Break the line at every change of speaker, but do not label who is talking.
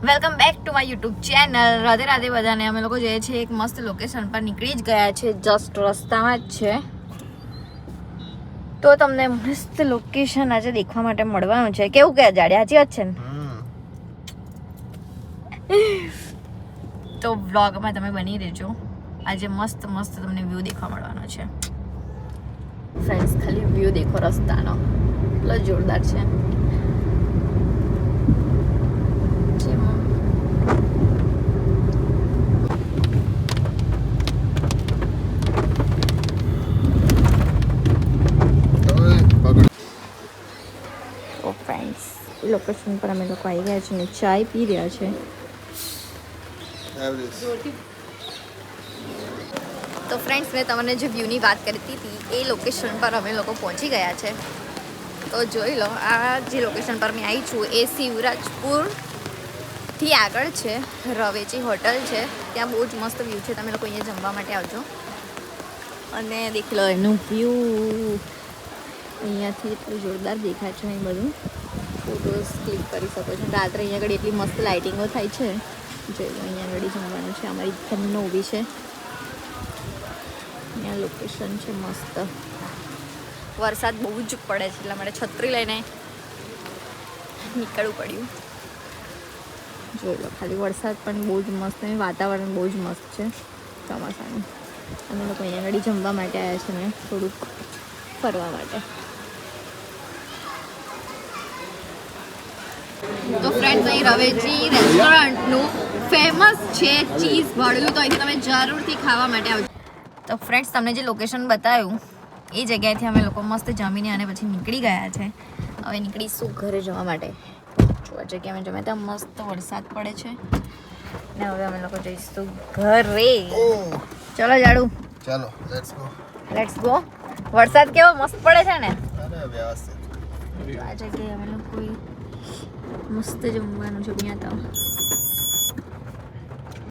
Welcome back to my YouTube channel. Radhe Radhe બધાને. અમે લોકો જઈએ છીએ એક મસ્ત લોકેશન પર, નીકળી જ ગયા છે, જસ્ટ રસ્તામાં જ છે. તો તમને મસ્ત લોકેશન આજે દેખવા માટે મળવાનું છે. કેવું કે જાડે સાચી વાત છે ને? તો વ્લોગમાં તમે બની રહેજો. આજે મસ્ત મસ્ત તમને વ્યૂ દેખવા મળવાનો છે ફ્રેન્ડ્સ. ખાલી વ્યૂ દેખો રસ્તાનો, એટલો જોરદાર છે. લોકેશન પર અમે લોકો આવી ગયા છે ને ચાય પી રહ્યા છે. તો ફ્રેન્ડ્સ, મેં તમને જે વ્યૂની વાત કરતી હતી એ લોકેશન પર અમે લોકો પહોંચી ગયા છે. તો જોઈ લો, આ જે લોકેશન પર મેં આવી છું એ શિવરાજપુરથી આગળ છે. રવેચી હોટલ છે, ત્યાં બહુ જ મસ્ત વ્યૂ છે. તમે લોકો અહીંયા જમવા માટે આવજો અને દેખી લો એનું વ્યૂ. અહીંયાથી એટલું જોરદાર દેખાય છે. અહીં બધું ફોટોઝ ક્લિક કરી શકો છો. રાત્રે અહીંયા આગળ એટલી મસ્ત લાઇટિંગો થાય છે. જોઈ લો, અહીંયા આગળ જમવાનું છે. અમારી ખમનો ઊભી છે. અહીંયા લોકેશન છે મસ્ત. વરસાદ બહુ જ પડે છે એટલા માટે છત્રી લઈને નીકળવું પડ્યું. જોઈ લો, ખાલી વરસાદ પણ બહુ જ મસ્ત અને વાતાવરણ બહુ જ મસ્ત છે ચોમાસાનું. અમે લોકો અહીંયા આગળ જમવા માટે આવ્યા છે ને થોડુંક ફરવા માટે. તો ફ્રેન્ડ્સ, અહીં રવેચી રેસ્ટોરન્ટનું ફેમસ છે ચીઝ ભળેલું, તો અહીંથી તમે જરૂરથી ખાવા માટે આવજો. તો ફ્રેન્ડ્સ, તમને જે લોકેશન બતાવ્યું એ જગ્યાએથી અમે લોકો મસ્ત જમીને અને પછી નીકળી ગયા છે. હવે નીકળીશું ઘરે જવા માટે. જો આ જગ્યા અમે જમ્યા ત્યાં મસ્ત વરસાદ પડે છે ને હવે અમે લોકો જઈશું ઘરે. ચલો જાડુ,
ચાલો
લેટ્સ ગો. વરસાદ કેવો મસ્ત પડે છે ને.
અરે વ્યવસ્થિત.
આ જગ્યાએ અમે લોકો મસ્ત જમવાનું છે અહીંયા તો.